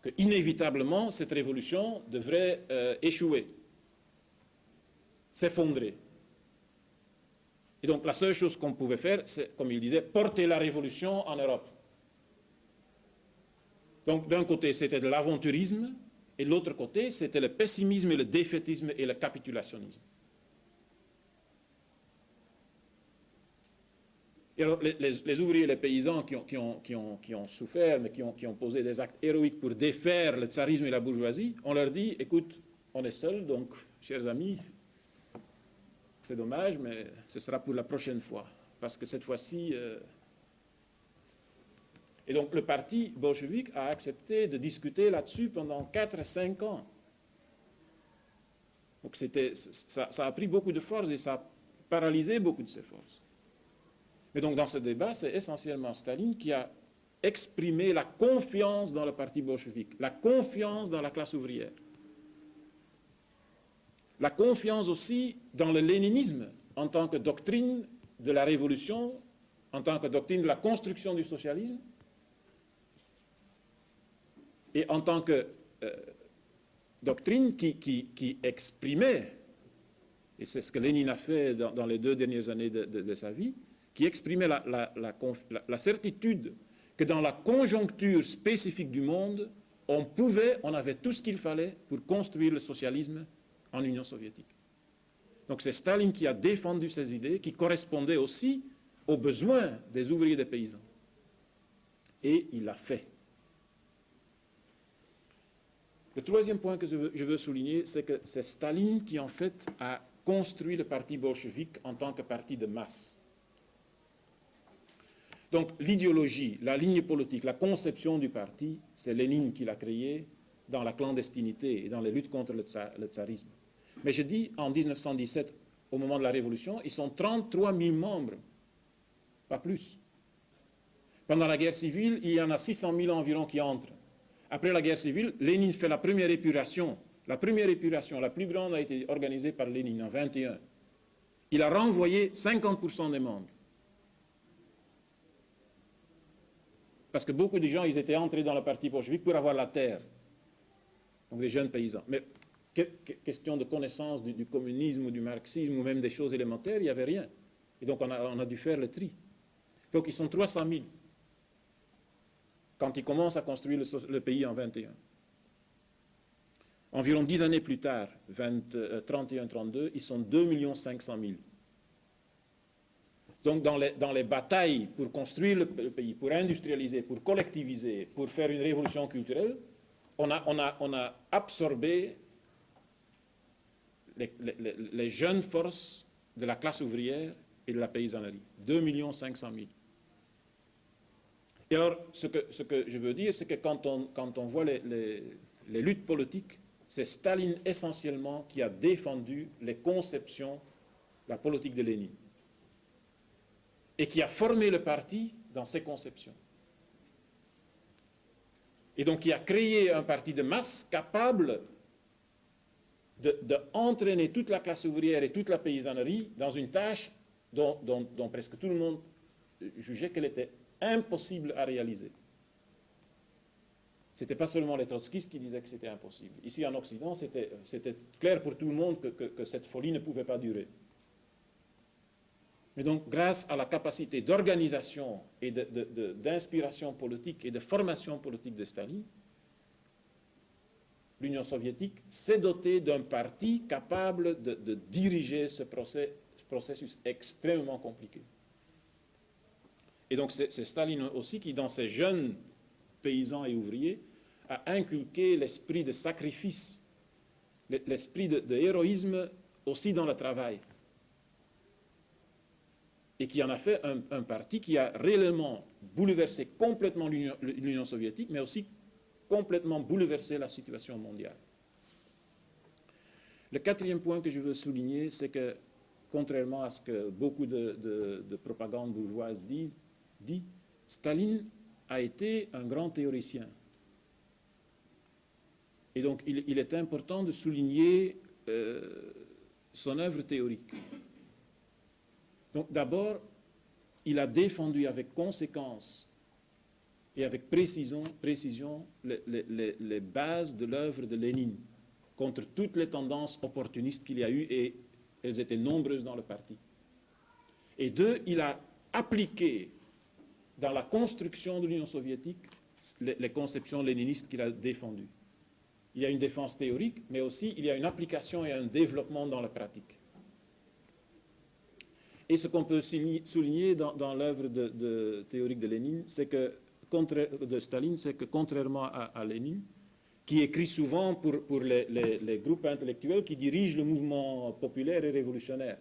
que inévitablement cette révolution devrait échouer, s'effondrer. Et donc la seule chose qu'on pouvait faire, c'est, comme il disait, porter la révolution en Europe. Donc d'un côté c'était de l'aventurisme, et de l'autre côté c'était le pessimisme, et le défaitisme et le capitulationnisme. Et alors, les ouvriers et les paysans qui ont souffert, mais qui ont posé des actes héroïques pour défaire le tsarisme et la bourgeoisie, on leur dit, écoute, on est seuls, donc, chers amis, c'est dommage, mais ce sera pour la prochaine fois. Parce que cette fois-ci... Et donc, le parti bolchevique a accepté de discuter là-dessus pendant 4 à 5 ans. Donc, ça a pris beaucoup de force et ça a paralysé beaucoup de ses forces. Mais donc dans ce débat, c'est essentiellement Staline qui a exprimé la confiance dans le parti bolchevique, la confiance dans la classe ouvrière, la confiance aussi dans le léninisme en tant que doctrine de la révolution, en tant que doctrine de la construction du socialisme, et en tant que doctrine qui exprimait, et c'est ce que Lénine a fait dans les 2 dernières années de sa vie, qui exprimait la certitude que dans la conjoncture spécifique du monde, on avait tout ce qu'il fallait pour construire le socialisme en Union soviétique. Donc c'est Staline qui a défendu ces idées, qui correspondaient aussi aux besoins des ouvriers et des paysans. Et il l'a fait. Le troisième point que je veux souligner, c'est que c'est Staline qui en fait a construit le parti bolchevique en tant que parti de masse. Donc l'idéologie, la ligne politique, la conception du parti, c'est Lénine qui l'a créé dans la clandestinité et dans les luttes contre le tsarisme. Mais je dis, en 1917, au moment de la Révolution, ils sont 33 000 membres, pas plus. Pendant la guerre civile, il y en a 600 000 environ qui entrent. Après la guerre civile, Lénine fait la première épuration. La première épuration, la plus grande, a été organisée par Lénine en 1921. Il a renvoyé 50% des membres. Parce que beaucoup de gens, ils étaient entrés dans le parti bolchevique pour avoir la terre. Donc des jeunes paysans. Mais question de connaissance du communisme ou du marxisme ou même des choses élémentaires, il n'y avait rien. Et donc on a dû faire le tri. Donc ils sont 300 000 quand ils commencent à construire le pays en 21. Environ 10 années plus tard, 31-32, ils sont 2 500 000. Donc dans les batailles pour construire le pays, pour industrialiser, pour collectiviser, pour faire une révolution culturelle, on a absorbé les jeunes forces de la classe ouvrière et de la paysannerie. 2 500 000. Et alors, ce que je veux dire, c'est que quand on voit les luttes politiques, c'est Staline essentiellement qui a défendu les conceptions, la politique de Lénine. Et qui a formé le parti dans ses conceptions. Et donc qui a créé un parti de masse capable d'entraîner toute la classe ouvrière et toute la paysannerie dans une tâche dont presque tout le monde jugeait qu'elle était impossible à réaliser. Ce n'était pas seulement les trotskistes qui disaient que c'était impossible. Ici en Occident, c'était clair pour tout le monde que cette folie ne pouvait pas durer. Mais donc, grâce à la capacité d'organisation et d'inspiration politique et de formation politique de Staline, l'Union soviétique s'est dotée d'un parti capable de diriger ce processus extrêmement compliqué. Et donc, c'est Staline aussi qui, dans ses jeunes paysans et ouvriers, a inculqué l'esprit de sacrifice, l'esprit de héroïsme aussi dans le travail. Et qui en a fait un parti qui a réellement bouleversé complètement l'Union soviétique, mais aussi complètement bouleversé la situation mondiale. Le quatrième point que je veux souligner, c'est que, contrairement à ce que beaucoup de propagande bourgeoise dit, Staline a été un grand théoricien. Et donc, il est important de souligner son œuvre théorique. Donc d'abord, il a défendu avec conséquence et avec précision les bases de l'œuvre de Lénine contre toutes les tendances opportunistes qu'il y a eu, et elles étaient nombreuses dans le parti. Et deux, il a appliqué dans la construction de l'Union soviétique les conceptions léninistes qu'il a défendues. Il y a une défense théorique, mais aussi il y a une application et un développement dans la pratique. Et ce qu'on peut souligner dans l'œuvre théorique de Lénine, c'est que, de Staline, c'est que contrairement à Lénine, qui écrit souvent pour les groupes intellectuels qui dirigent le mouvement populaire et révolutionnaire,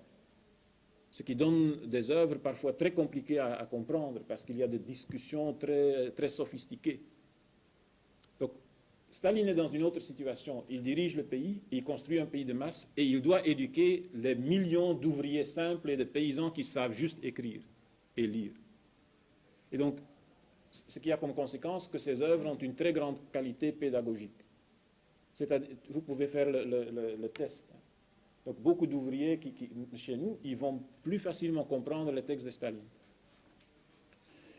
ce qui donne des œuvres parfois très compliquées à comprendre, parce qu'il y a des discussions très, très sophistiquées. Donc, Staline est dans une autre situation. Il dirige le pays, il construit un pays de masse, et il doit éduquer les millions d'ouvriers simples et de paysans qui savent juste écrire et lire. Et donc, ce qui a comme conséquence que ces œuvres ont une très grande qualité pédagogique. Vous pouvez faire le test. Donc, beaucoup d'ouvriers chez nous, ils vont plus facilement comprendre les textes de Staline.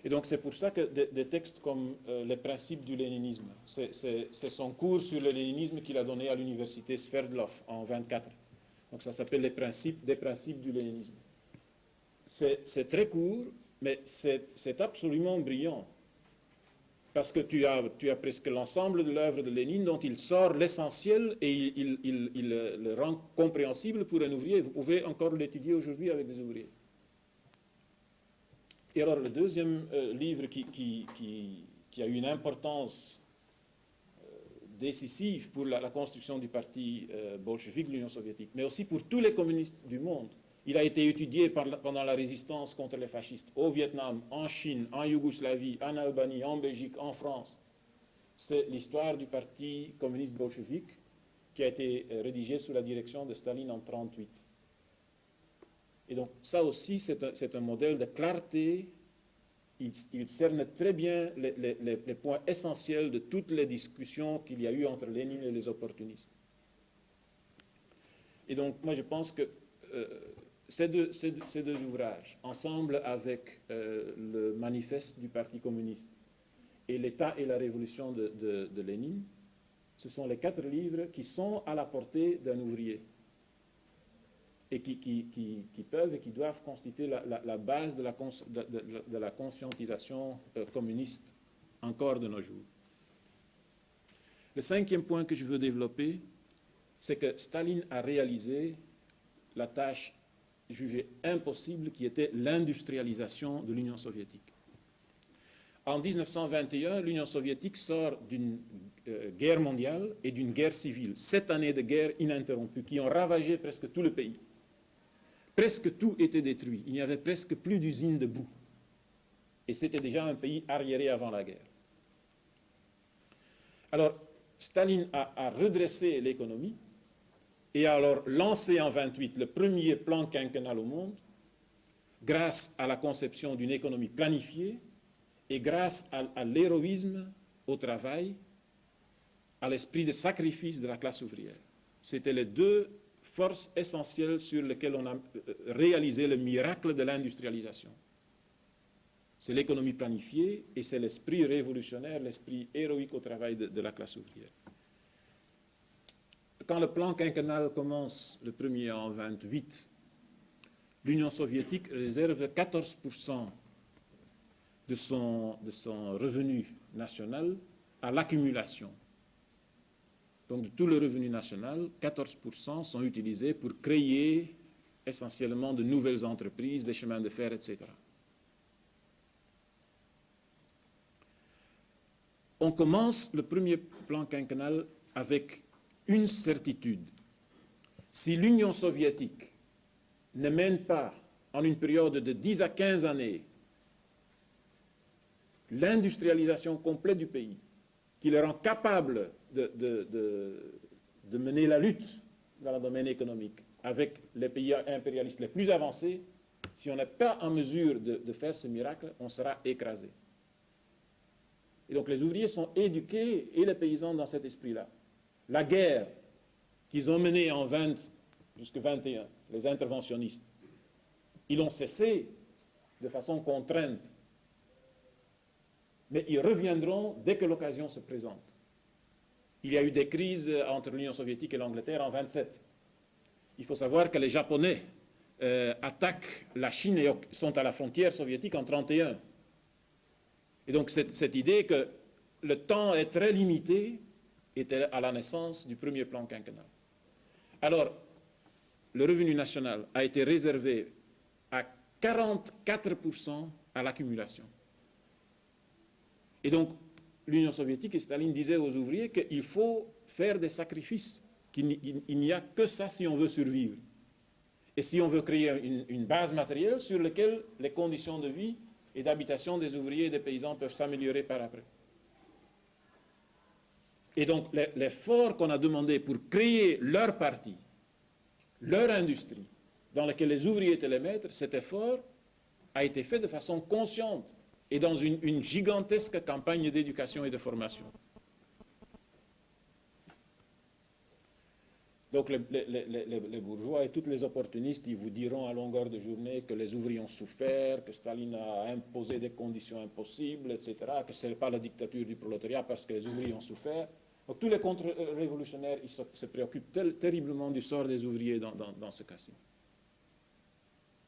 Et donc, c'est pour ça que des textes comme les principes du léninisme, c'est son cours sur le léninisme qu'il a donné à l'université Sverdlov en 1924. Donc, ça s'appelle des principes du léninisme. C'est très court, mais c'est absolument brillant. Parce que tu as presque l'ensemble de l'œuvre de Lénine dont il sort l'essentiel et il le rend compréhensible pour un ouvrier. Vous pouvez encore l'étudier aujourd'hui avec des ouvriers. Et alors, le deuxième livre qui a eu une importance décisive pour la construction du parti bolchevique de l'Union soviétique, mais aussi pour tous les communistes du monde. Il a été étudié pendant la résistance contre les fascistes au Vietnam, en Chine, en Yougoslavie, en Albanie, en Belgique, en France. C'est l'histoire du parti communiste bolchevique qui a été rédigée sous la direction de Staline en 1938. Et donc ça aussi, c'est un modèle de clarté. Il cerne très bien les points essentiels de toutes les discussions qu'il y a eu entre Lénine et les opportunistes. Et donc moi je pense que ces deux ouvrages, ensemble avec le manifeste du Parti communiste et l'État et la révolution de Lénine, ce sont les 4 livres qui sont à la portée d'un ouvrier et qui peuvent et qui doivent constituer la base de la conscientisation communiste encore de nos jours. Le 5e point que je veux développer, c'est que Staline a réalisé la tâche jugée impossible qui était l'industrialisation de l'Union soviétique. En 1921, l'Union soviétique sort d'une guerre mondiale et d'une guerre civile. 7 années de guerre ininterrompues qui ont ravagé presque tout le pays. Presque tout était détruit. Il n'y avait presque plus d'usines debout. Et c'était déjà un pays arriéré avant la guerre. Alors, Staline a redressé l'économie et a alors lancé en 1928 le premier plan quinquennal au monde grâce à la conception d'une économie planifiée et grâce à l'héroïsme au travail, à l'esprit de sacrifice de la classe ouvrière. C'était les 2 forces essentielles sur lesquelles on a réalisé le miracle de l'industrialisation. C'est l'économie planifiée et c'est l'esprit révolutionnaire, l'esprit héroïque au travail de la classe ouvrière. Quand le plan quinquennal commence, le premier en 1928, l'Union soviétique réserve 14% de son revenu national à l'accumulation. Donc de tout le revenu national, 14% sont utilisés pour créer essentiellement de nouvelles entreprises, des chemins de fer, etc. On commence le premier plan quinquennal avec une certitude. Si l'Union soviétique ne mène pas en une période de 10 à 15 années l'industrialisation complète du pays, qui le rend capable de mener la lutte dans le domaine économique avec les pays impérialistes les plus avancés, si on n'est pas en mesure de faire ce miracle, on sera écrasé. Et donc les ouvriers sont éduqués et les paysans dans cet esprit-là. La guerre qu'ils ont menée en 20 jusqu'à 21, les interventionnistes, ils l'ont cessé de façon contrainte. mais ils reviendront dès que l'occasion se présente. Il y a eu des crises entre l'Union soviétique et l'Angleterre en 1927. Il faut savoir que les Japonais attaquent la Chine et sont à la frontière soviétique en 1931. Et donc cette idée que le temps est très limité était à la naissance du premier plan quinquennal. Alors, le revenu national a été réservé à 44% à l'accumulation. Et donc, l'Union soviétique et Staline disaient aux ouvriers qu'il faut faire des sacrifices, qu'il n'y a que ça si on veut survivre. Et si on veut créer une base matérielle sur laquelle les conditions de vie et d'habitation des ouvriers et des paysans peuvent s'améliorer par après. Et donc, l'effort qu'on a demandé pour créer leur parti, leur industrie, dans laquelle les ouvriers étaient les maîtres, cet effort a été fait de façon consciente et dans une gigantesque campagne d'éducation et de formation. Donc les bourgeois et tous les opportunistes, ils vous diront à longueur de journée que les ouvriers ont souffert, que Staline a imposé des conditions impossibles, etc., que ce n'est pas la dictature du prolétariat parce que les ouvriers ont souffert. Donc tous les contre-révolutionnaires, ils se préoccupent terriblement du sort des ouvriers dans ce cas-ci.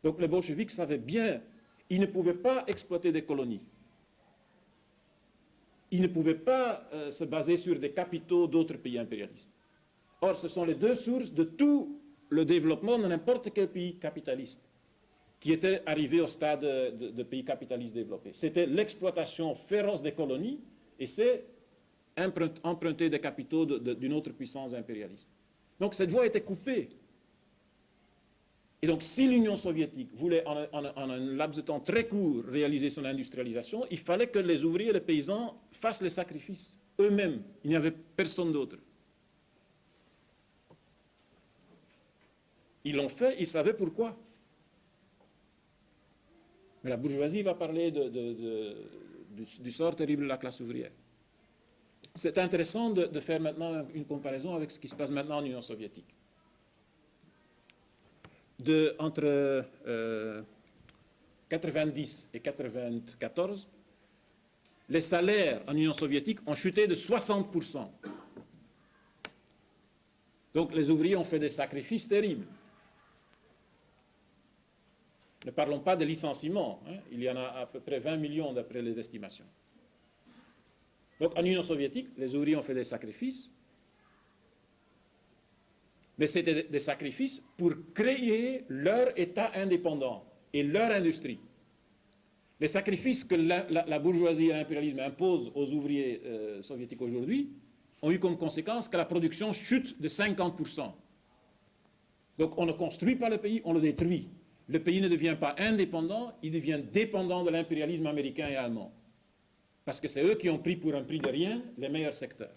Donc les bolcheviks savaient bien, ils ne pouvaient pas exploiter des colonies. Ils ne pouvaient pas se baser sur des capitaux d'autres pays impérialistes. Or, ce sont les deux sources de tout le développement de n'importe quel pays capitaliste qui était arrivé au stade de pays capitalistes développés. C'était l'exploitation féroce des colonies et c'est emprunter des capitaux d'une autre puissance impérialiste. Donc cette voie était coupée. Et donc si l'Union soviétique voulait en un laps de temps très court réaliser son industrialisation, il fallait que les ouvriers et les paysans fassent les sacrifices eux-mêmes. Il n'y avait personne d'autre. Ils l'ont fait, ils savaient pourquoi. Mais la bourgeoisie va parler du sort terrible de la classe ouvrière. C'est intéressant de faire maintenant une comparaison avec ce qui se passe maintenant en Union soviétique. Entre 90 et 94, les salaires en Union soviétique ont chuté de 60%. Donc les ouvriers ont fait des sacrifices terribles. Ne parlons pas de licenciements, hein. Il y en a à peu près 20 millions d'après les estimations. Donc en Union soviétique, les ouvriers ont fait des sacrifices, mais c'était des sacrifices pour créer leur État indépendant et leur industrie. Les sacrifices que la bourgeoisie et l'impérialisme imposent aux ouvriers soviétiques aujourd'hui ont eu comme conséquence que la production chute de 50%. Donc on ne construit pas le pays, on le détruit. Le pays ne devient pas indépendant, il devient dépendant de l'impérialisme américain et allemand. Parce que c'est eux qui ont pris pour un prix de rien les meilleurs secteurs.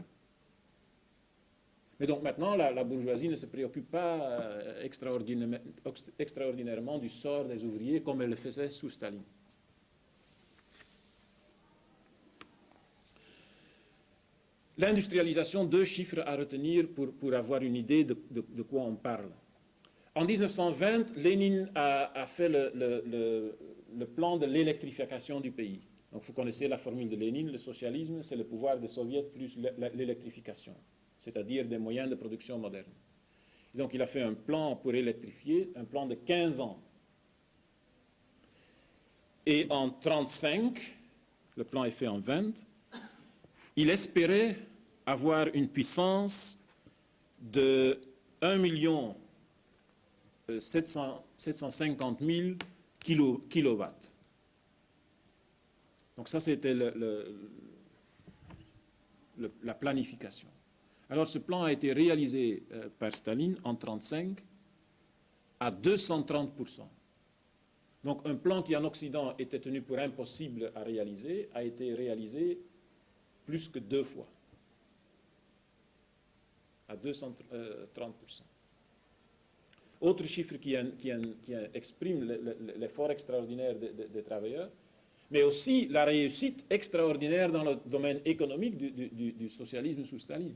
Mais donc maintenant, la bourgeoisie ne se préoccupe pas extraordinairement du sort des ouvriers comme elle le faisait sous Staline. L'industrialisation, deux chiffres à retenir pour avoir une idée de quoi on parle. En 1920, Lénine a fait le plan de l'électrification du pays. Donc vous connaissez la formule de Lénine, le socialisme, c'est le pouvoir des soviets plus l'électrification, c'est-à-dire des moyens de production modernes. Et donc il a fait un plan pour électrifier, un plan de 15 ans. Et en 1935, le plan est fait en 20, il espérait avoir une puissance de 1 750 000 kilowatts. Donc ça, c'était la planification. Alors ce plan a été réalisé par Staline en 1935 à 230%. Donc un plan qui en Occident était tenu pour impossible à réaliser a été réalisé plus que 2 fois, à 230%. Autre chiffre qui exprime l'effort extraordinaire des travailleurs, mais aussi la réussite extraordinaire dans le domaine économique du socialisme sous Staline.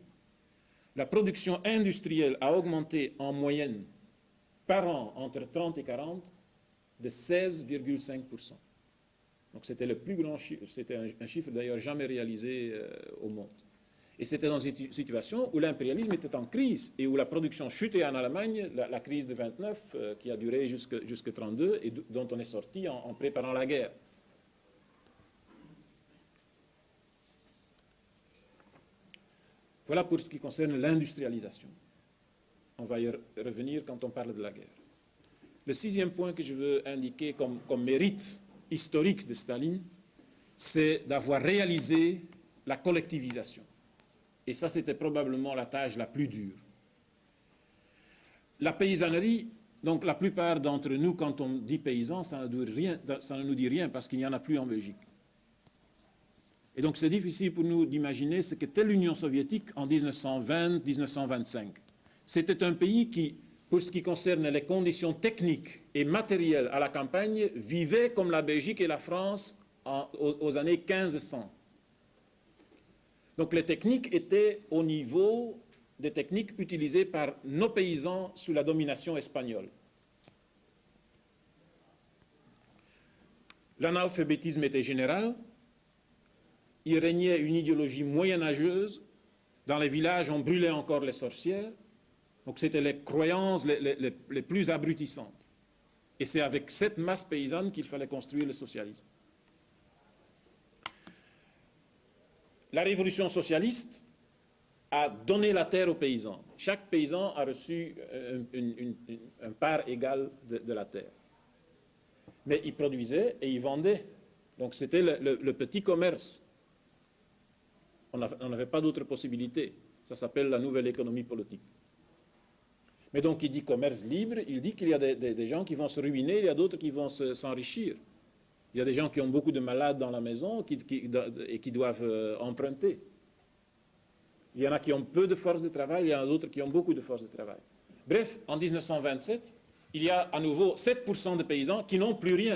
La production industrielle a augmenté en moyenne par an entre 30 et 40 de 16,5%. Donc c'était le plus grand chiffre, c'était un chiffre d'ailleurs jamais réalisé au monde. Et c'était dans une situation où l'impérialisme était en crise et où la production chutait en Allemagne, la crise de 29 qui a duré jusqu'en 1932 et dont on est sorti en préparant la guerre. Voilà pour ce qui concerne l'industrialisation. On va y revenir quand on parle de la guerre. Le sixième point que je veux indiquer comme mérite historique de Staline, c'est d'avoir réalisé la collectivisation. Et ça, c'était probablement la tâche la plus dure. La paysannerie, donc la plupart d'entre nous, quand on dit paysan, ça ne nous dit rien parce qu'il n'y en a plus en Belgique. Et donc c'est difficile pour nous d'imaginer ce qu'était l'Union soviétique en 1920-1925. C'était un pays qui, pour ce qui concerne les conditions techniques et matérielles à la campagne, vivait comme la Belgique et la France aux années 1500. Donc les techniques étaient au niveau des techniques utilisées par nos paysans sous la domination espagnole. L'analphabétisme était général. Il régnait une idéologie moyenâgeuse. Dans les villages, on brûlait encore les sorcières. Donc c'était les croyances les plus abrutissantes. Et c'est avec cette masse paysanne qu'il fallait construire le socialisme. La révolution socialiste a donné la terre aux paysans. Chaque paysan a reçu une part égale de la terre. Mais il produisait et il vendait. Donc c'était le petit commerce. On n'avait pas d'autre possibilité. Ça s'appelle la nouvelle économie politique. Mais donc il dit commerce libre, il dit qu'il y a des gens qui vont se ruiner, il y a d'autres qui vont s'enrichir. Il y a des gens qui ont beaucoup de malades dans la maison et qui doivent emprunter. Il y en a qui ont peu de force de travail, il y en a d'autres qui ont beaucoup de force de travail. Bref, en 1927, il y a à nouveau 7% de paysans qui n'ont plus rien,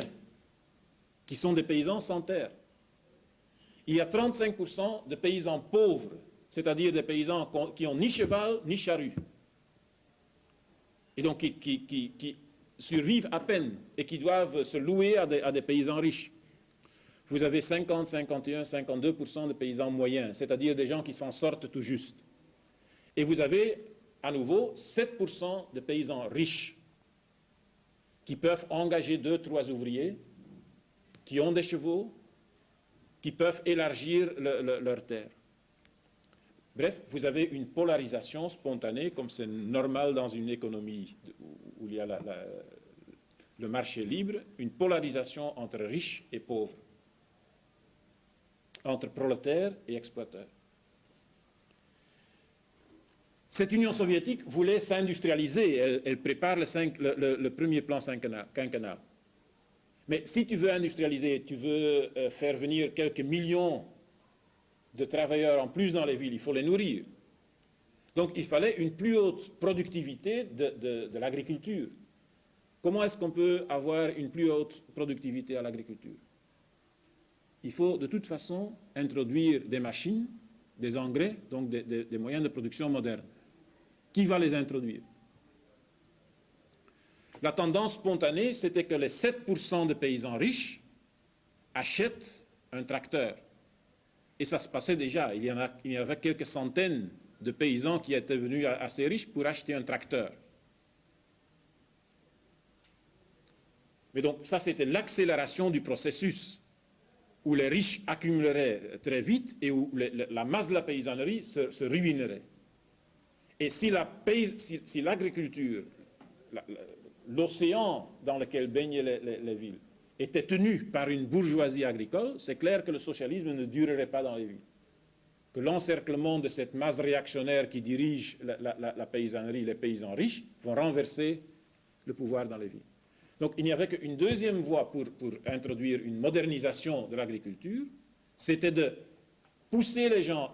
qui sont des paysans sans terre. Il y a 35% de paysans pauvres, c'est-à-dire des paysans qui n'ont ni cheval ni charrue. Et donc qui survivent à peine et qui doivent se louer à des paysans riches. Vous avez 50, 51, 52% de paysans moyens, c'est-à-dire des gens qui s'en sortent tout juste. Et vous avez à nouveau 7% de paysans riches qui peuvent engager 2, 3 ouvriers, qui ont des chevaux, qui peuvent élargir leur terre. Bref, vous avez une polarisation spontanée, comme c'est normal dans une économie où il y a le marché libre, une polarisation entre riches et pauvres, entre prolétaires et exploiteurs. Cette Union soviétique voulait s'industrialiser, elle prépare le premier plan quinquennal. Mais si tu veux industrialiser, tu veux faire venir quelques millions de travailleurs en plus dans les villes, il faut les nourrir. Donc il fallait une plus haute productivité de l'agriculture. Comment est-ce qu'on peut avoir une plus haute productivité à l'agriculture? Il faut de toute façon introduire des machines, des engrais, donc des moyens de production modernes. Qui va les introduire? La tendance spontanée, c'était que les 7% de paysans riches achètent un tracteur. Et ça se passait déjà. Il y avait quelques centaines de paysans qui étaient venus assez riches pour acheter un tracteur. Mais donc ça, c'était l'accélération du processus où les riches accumuleraient très vite et où la masse de la paysannerie se ruinerait. Et si l'agriculture, l'océan dans lequel baignaient les villes, était tenu par une bourgeoisie agricole, c'est clair que le socialisme ne durerait pas dans les villes. Que l'encerclement de cette masse réactionnaire qui dirige la paysannerie, les paysans riches, vont renverser le pouvoir dans les villes. Donc il n'y avait qu'une deuxième voie pour introduire une modernisation de l'agriculture, c'était de pousser les gens,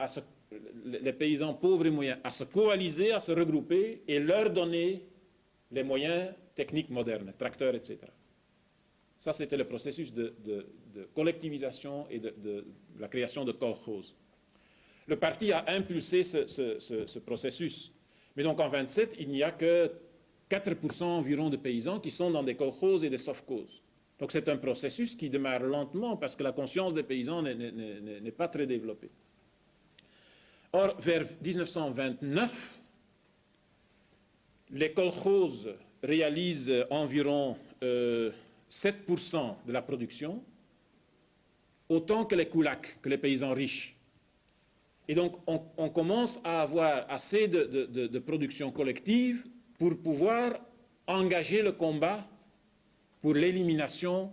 les paysans pauvres et moyens, à se coaliser, à se regrouper et leur donner les moyens techniques modernes, tracteurs, etc. Ça, c'était le processus de collectivisation et de la création de kolkhoz. Le parti a impulsé ce processus. Mais donc en 27, il n'y a que 4% environ de paysans qui sont dans des kolkhozes et des sovkhozes. Donc c'est un processus qui démarre lentement parce que la conscience des paysans n'est pas très développée. Or, vers 1929, les kolkhozes réalisent environ 7% de la production, autant que les koulaks, que les paysans riches. Et donc, on commence à avoir assez de production collective pour pouvoir engager le combat pour l'élimination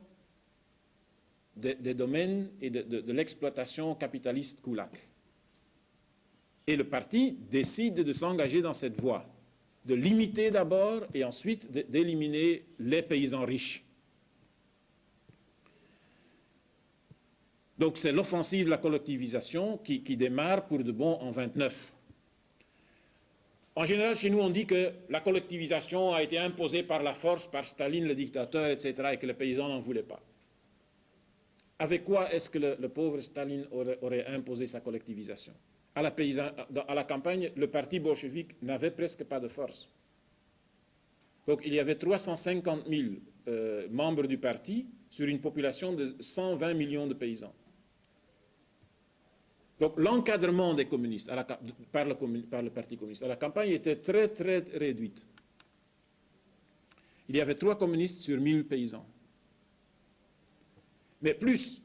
des domaines et de l'exploitation capitaliste koulak. Et le parti décide de s'engager dans cette voie, de limiter d'abord et ensuite d'éliminer les paysans riches. Donc c'est l'offensive de la collectivisation qui démarre pour de bon en 1929. En général, chez nous, on dit que la collectivisation a été imposée par la force, par Staline, le dictateur, etc., et que les paysans n'en voulaient pas. Avec quoi est-ce que le pauvre Staline aurait imposé sa collectivisation? À la campagne, le parti bolchevique n'avait presque pas de force. Donc il y avait 350 000 membres du parti sur une population de 120 millions de paysans. Donc l'encadrement des communistes par le Parti communiste à la campagne était très très réduite. Il y avait 3 communistes sur 1000 paysans. Mais plus,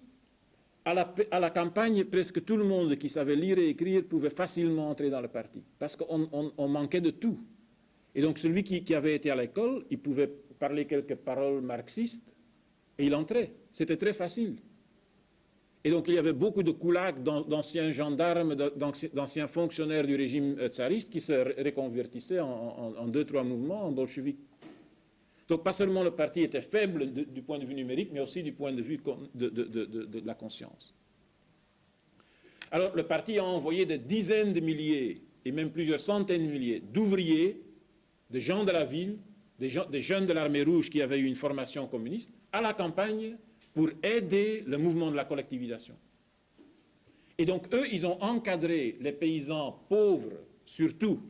à la campagne, presque tout le monde qui savait lire et écrire pouvait facilement entrer dans le parti, parce qu'on manquait de tout. Et donc celui qui avait été à l'école, il pouvait parler quelques paroles marxistes, et il entrait. C'était très facile. Et donc il y avait beaucoup de koulaks, d'anciens gendarmes, d'anciens fonctionnaires du régime tsariste qui se reconvertissaient en 2-3 mouvements en bolcheviques. Donc pas seulement le parti était faible du point de vue numérique, mais aussi du point de vue de la conscience. Alors le parti a envoyé des dizaines de milliers, et même plusieurs centaines de milliers d'ouvriers, de gens de la ville, des jeunes de l'armée rouge qui avaient eu une formation communiste, à la campagne, pour aider le mouvement de la collectivisation. Et donc, eux, ils ont encadré les paysans pauvres, surtout,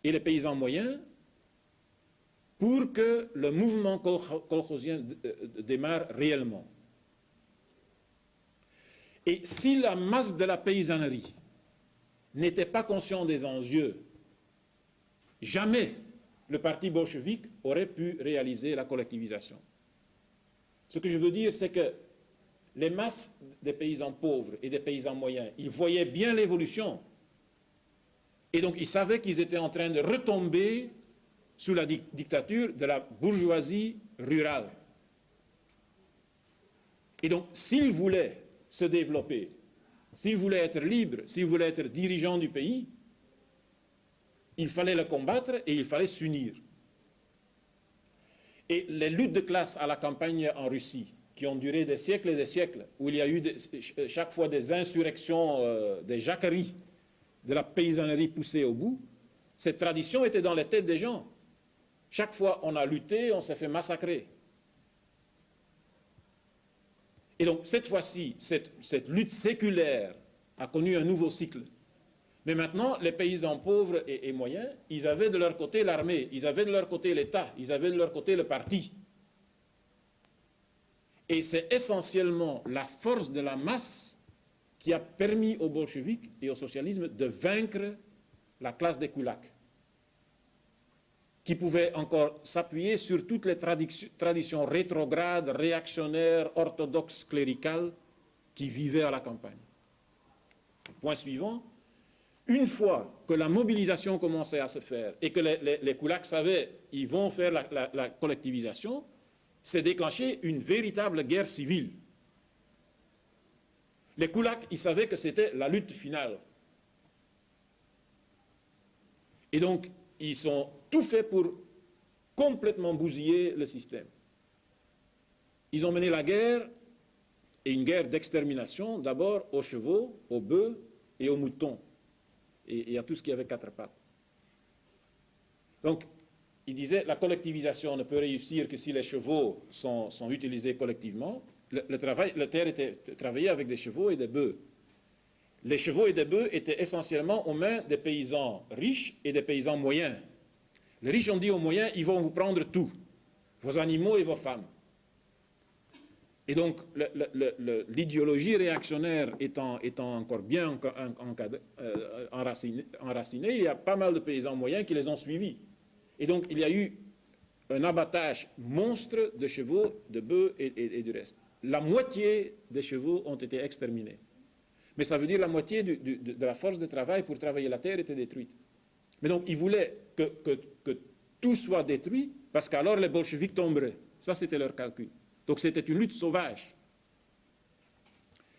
et les paysans moyens, pour que le mouvement kolkhozien démarre réellement. Et si la masse de la paysannerie n'était pas consciente des enjeux, jamais le parti bolchevique aurait pu réaliser la collectivisation. Ce que je veux dire, c'est que les masses des paysans pauvres et des paysans moyens, ils voyaient bien l'évolution. Et donc, ils savaient qu'ils étaient en train de retomber sous la dictature de la bourgeoisie rurale. Et donc, s'ils voulaient se développer, s'ils voulaient être libres, s'ils voulaient être dirigeants du pays, il fallait le combattre et il fallait s'unir. Et les luttes de classe à la campagne en Russie, qui ont duré des siècles et des siècles, où il y a eu chaque fois des insurrections, des jacqueries, de la paysannerie poussée au bout, cette tradition était dans les têtes des gens. Chaque fois on a lutté, on s'est fait massacrer. Et donc cette fois-ci, cette lutte séculaire a connu un nouveau cycle. Mais maintenant, les paysans pauvres et moyens, ils avaient de leur côté l'armée, ils avaient de leur côté l'État, ils avaient de leur côté le parti. Et c'est essentiellement la force de la masse qui a permis aux bolcheviks et au socialisme de vaincre la classe des koulaks, qui pouvait encore s'appuyer sur toutes les traditions rétrogrades, réactionnaires, orthodoxes, cléricales qui vivaient à la campagne. Point suivant. Une fois que la mobilisation commençait à se faire et que les koulaks savaient qu'ils vont faire la collectivisation, s'est déclenchée une véritable guerre civile. Les koulaks, ils savaient que c'était la lutte finale. Et donc, ils ont tout fait pour complètement bousiller le système. Ils ont mené la guerre, et une guerre d'extermination, d'abord aux chevaux, aux bœufs et aux moutons. Et à tout ce qui avait 4 pattes. Donc, il disait, la collectivisation ne peut réussir que si les chevaux sont utilisés collectivement. Le terre était travaillé avec des chevaux et des bœufs. Les chevaux et des bœufs étaient essentiellement aux mains des paysans riches et des paysans moyens. Les riches ont dit aux moyens, ils vont vous prendre tout, vos animaux et vos femmes. Et donc, l'idéologie réactionnaire étant encore bien enracinée, il y a pas mal de paysans moyens qui les ont suivis. Et donc, il y a eu un abattage monstre de chevaux, de bœufs et du reste. La moitié des chevaux ont été exterminés. Mais ça veut dire la moitié de la force de travail pour travailler la terre était détruite. Mais donc, ils voulaient que tout soit détruit, parce qu'alors les bolcheviks tomberaient. Ça, c'était leur calcul. Donc, c'était une lutte sauvage.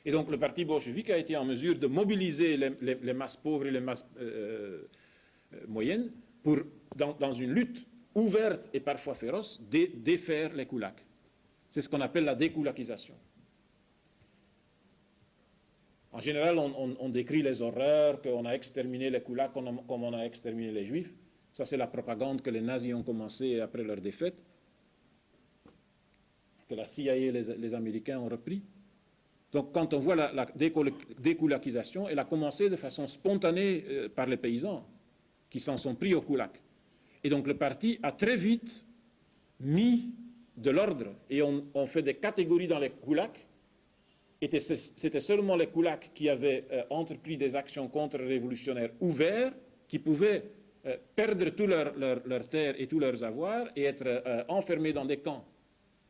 Et donc, le parti bolchevique a été en mesure de mobiliser les masses pauvres et les masses moyennes pour, dans une lutte ouverte et parfois féroce, défaire les koulaks. C'est ce qu'on appelle la dékoulakisation. En général, on décrit les horreurs, qu'on a exterminé les koulaks comme on a exterminé les juifs. Ça, c'est la propagande que les nazis ont commencé après leur défaite, que la CIA et les Américains ont repris. Donc, quand on voit la dékoulakisation, elle a commencé de façon spontanée par les paysans qui s'en sont pris aux koulaks. Et donc, le parti a très vite mis de l'ordre et on fait des catégories dans les koulaks. C'était seulement les koulaks qui avaient entrepris des actions contre-révolutionnaires ouvertes, qui pouvaient perdre tout leur terre et tous leurs avoirs et être enfermés dans des camps.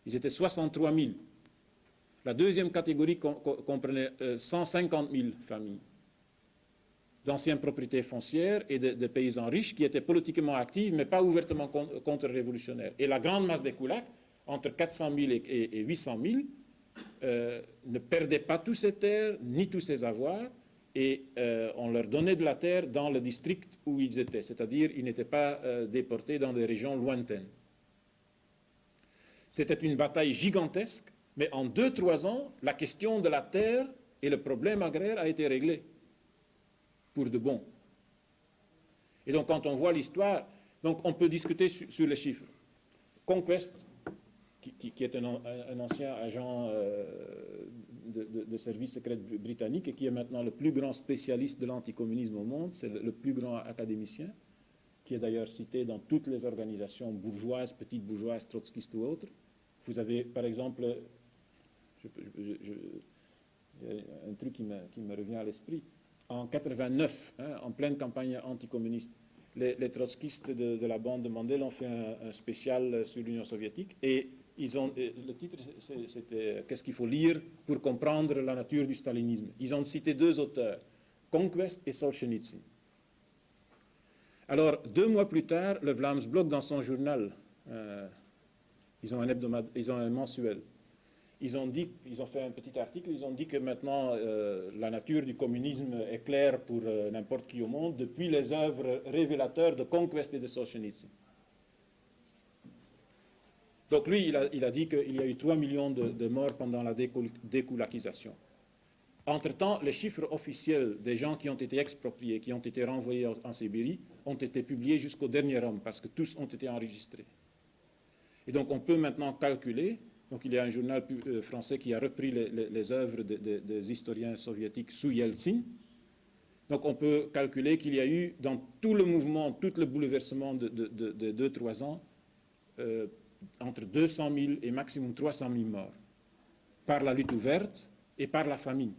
Ils étaient 63 000. La deuxième catégorie comprenait 150 000 familles d'anciennes propriétés foncières et de paysans riches qui étaient politiquement actifs, mais pas ouvertement contre-révolutionnaires. Et la grande masse des koulaks, entre 400 000 et 800 000, ne perdaient pas tous ces terres, ni tous ces avoirs, et on leur donnait de la terre dans le district où ils étaient, c'est-à-dire ils n'étaient pas déportés dans des régions lointaines. C'était une bataille gigantesque, mais en 2-3 ans, la question de la terre et le problème agraire a été réglé, pour de bon. Et donc quand on voit l'histoire, donc on peut discuter sur les chiffres. Conquest, qui est un ancien agent de service secret britannique et qui est maintenant le plus grand spécialiste de l'anticommunisme au monde, c'est le plus grand académicien, qui est d'ailleurs cité dans toutes les organisations bourgeoises, petites bourgeoises, trotskistes ou autres. Vous avez, par exemple, il y a un truc qui me revient à l'esprit. En 89, en pleine campagne anticommuniste, les trotskistes de la bande de Mandel ont fait un spécial sur l'Union soviétique et le titre c'était « Qu'est-ce qu'il faut lire pour comprendre la nature du stalinisme ?» Ils ont cité 2 auteurs, Conquest et Solzhenitsyn. Alors, 2 mois plus tard, le Vlaamsblok, dans son journal, ils ont un mensuel, ils ont fait un petit article, ils ont dit que maintenant la nature du communisme est claire pour n'importe qui au monde depuis les œuvres révélateurs de Conquest et de Solzhenitsyn. Donc lui, il a dit qu'il y a eu 3 millions de morts pendant la dékoulakisation. Entre-temps, les chiffres officiels des gens qui ont été expropriés, qui ont été renvoyés en Sibérie, ont été publiés jusqu'au dernier homme, parce que tous ont été enregistrés. Et donc on peut maintenant calculer, donc il y a un journal français qui a repris les œuvres des historiens soviétiques sous Yeltsin, donc on peut calculer qu'il y a eu dans tout le mouvement, tout le bouleversement de 2-3 ans, entre 200 000 et maximum 300 000 morts, par la lutte ouverte et par la famine.